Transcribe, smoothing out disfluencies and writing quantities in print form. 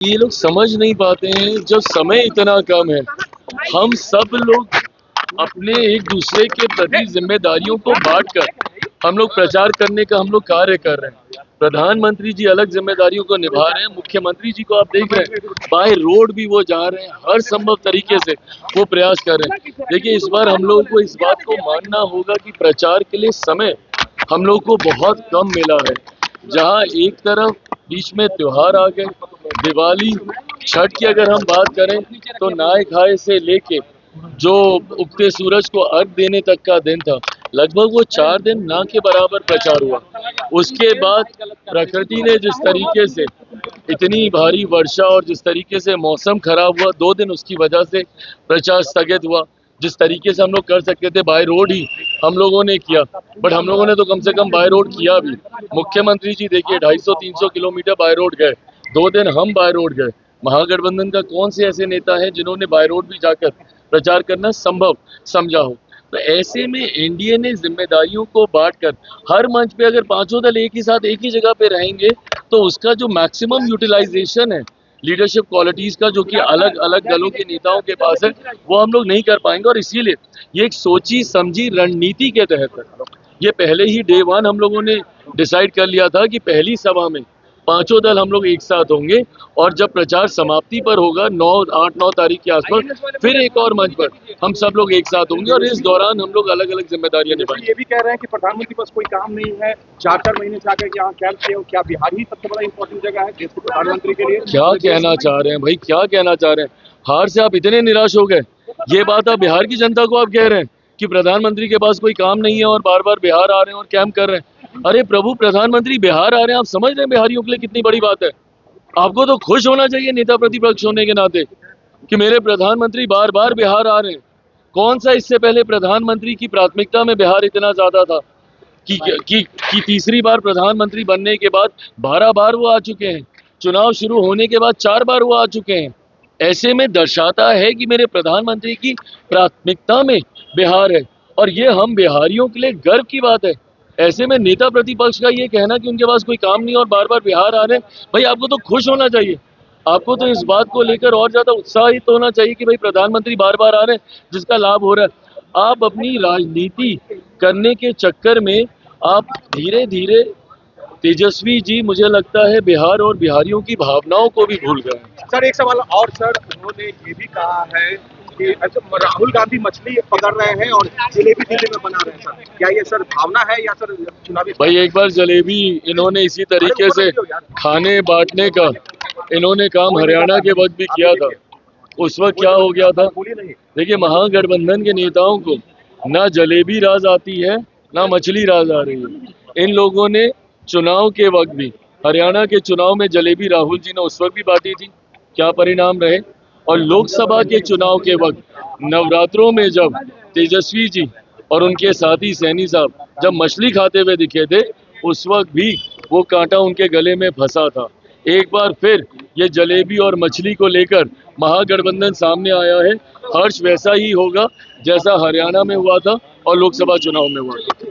ये लोग समझ नहीं पाते हैं, जब समय इतना कम है, हम सब लोग अपने एक दूसरे के प्रति जिम्मेदारियों को बांटकर हम लोग प्रचार करने का हम लोग कार्य कर रहे हैं। प्रधानमंत्री जी अलग जिम्मेदारियों को निभा रहे हैं, मुख्यमंत्री जी को आप देख रहे हैं बाय रोड भी वो जा रहे हैं, हर संभव तरीके से वो प्रयास कर रहे हैं। देखिए, इस बार हम लोगों को इस बात को मानना होगा कि प्रचार के लिए समय हम लोग को बहुत कम मिला है। जहां एक तरफ बीच में त्योहार आ गए, दिवाली, छठ की अगर हम बात करें तो नहाय खाए से लेके जो उगते सूरज को अर्घ देने तक का दिन था, लगभग वो 4 दिन ना के बराबर प्रचार हुआ। उसके बाद प्रकृति ने जिस तरीके से इतनी भारी वर्षा और जिस तरीके से मौसम खराब हुआ, 2 दिन उसकी वजह से प्रचार स्थगित हुआ। जिस तरीके से हम लोग कर सकते थे बाय रोड ही हम लोगों ने किया, बट हम लोगों ने तो कम से कम बाय रोड किया भी। मुख्यमंत्री जी देखिए 250-300 किलोमीटर बाय रोड गए, 2 दिन हम बाय रोड गए। महागठबंधन का कौन से ऐसे नेता है जिन्होंने बाय रोड भी जाकर प्रचार करना संभव समझा हो? तो ऐसे में एनडीए ने जिम्मेदारियों को बांटकर हर मंच पे अगर पांचों दल एक ही साथ एक ही जगह पे रहेंगे तो उसका जो मैक्सिमम यूटिलाइजेशन है लीडरशिप क्वालिटीज का, जो कि अलग अलग दलों के नेताओं के पास है, वो हम लोग नहीं कर पाएंगे। और इसीलिए ये एक सोची समझी रणनीति के तहत ये पहले ही डे 1 हम लोगों ने डिसाइड कर लिया था कि पहली सभा में पांचों दल हम लोग एक साथ होंगे, और जब प्रचार समाप्ति पर होगा 8-9 तारीख के आसपास फिर एक और मंच पर हम सब लोग एक साथ होंगे, और इस दौरान हम लोग अलग अलग जिम्मेदारियां निभाएंगे। ये भी कह रहे हैं कि प्रधानमंत्री पास कोई काम नहीं है, 4-4 महीने से आकर यहाँ कैंप किए, क्या बिहार ही सबसे बड़ा इंपॉर्टेंट जगह है देश के प्रधानमंत्री के लिए? क्या कहना चाह रहे हैं भाई, क्या कहना चाह रहे हैं? हार से आप इतने निराश हो गए? ये बात आप बिहार की जनता को आप कह रहे हैं कि प्रधानमंत्री के पास कोई काम नहीं है और बार बार बिहार आ रहे हैं और कैंप कर रहे हैं? अरे प्रभु, प्रधानमंत्री बिहार आ रहे हैं, आप समझ रहे हैं बिहारियों के लिए कितनी बड़ी बात है? आपको तो खुश होना चाहिए नेता प्रतिपक्ष होने के नाते कि मेरे प्रधानमंत्री बार बार बिहार आ रहे हैं। कौन सा इससे पहले प्रधानमंत्री की प्राथमिकता में बिहार इतना ज्यादा था कि तीसरी बार प्रधानमंत्री बनने के बाद 12 बार वो आ चुके हैं, चुनाव शुरू होने के बाद 4 बार वो आ चुके हैं। ऐसे में दर्शाता है कि मेरे प्रधानमंत्री की प्राथमिकता में बिहार है, और ये हम बिहारियों के लिए गर्व की बात है। ऐसे में नेता प्रतिपक्ष का ये कहना कि उनके पास कोई काम नहीं और बार बार बिहार आ रहे हैं, भाई आपको तो खुश होना चाहिए। आपको तो इस बात को लेकर और ज्यादा उत्साहित होना चाहिए कि भाई प्रधानमंत्री बार बार आ रहे हैं जिसका लाभ हो रहा है। आप अपनी राजनीति करने के चक्कर में आप धीरे धीरे, तेजस्वी जी, मुझे लगता है बिहार और बिहारियों की भावनाओं को भी भूल गए। सर एक सवाल और, सर उन्होंने ये भी कहा है कि राहुल गांधी मछली पकड़ रहे हैं और जलेबी दिल्ली में बना रहे हैं, सर क्या ये सर भावना है या सर चुनावी? भाई एक बार जलेबी इन्होंने इसी तरीके से खाने बांटने का इन्होंने काम हरियाणा के वक्त भी किया था। उस वक्त क्या हो गया था? देखिए, महागठबंधन के नेताओं को ना जलेबी राज आती है ना मछली राज आ रही है। इन लोगों ने चुनाव के वक्त भी, हरियाणा के चुनाव में जलेबी राहुल जी ने उस वक्त भी बांटी थी, क्या परिणाम रहे? और लोकसभा के चुनाव के वक्त नवरात्रों में जब तेजस्वी जी और उनके साथी सैनी साहब जब मछली खाते हुए दिखे थे, उस वक्त भी वो कांटा उनके गले में फंसा था। एक बार फिर ये जलेबी और मछली को लेकर महागठबंधन सामने आया है। हर्ष वैसा ही होगा जैसा हरियाणा में हुआ था और लोकसभा चुनाव में हुआ था।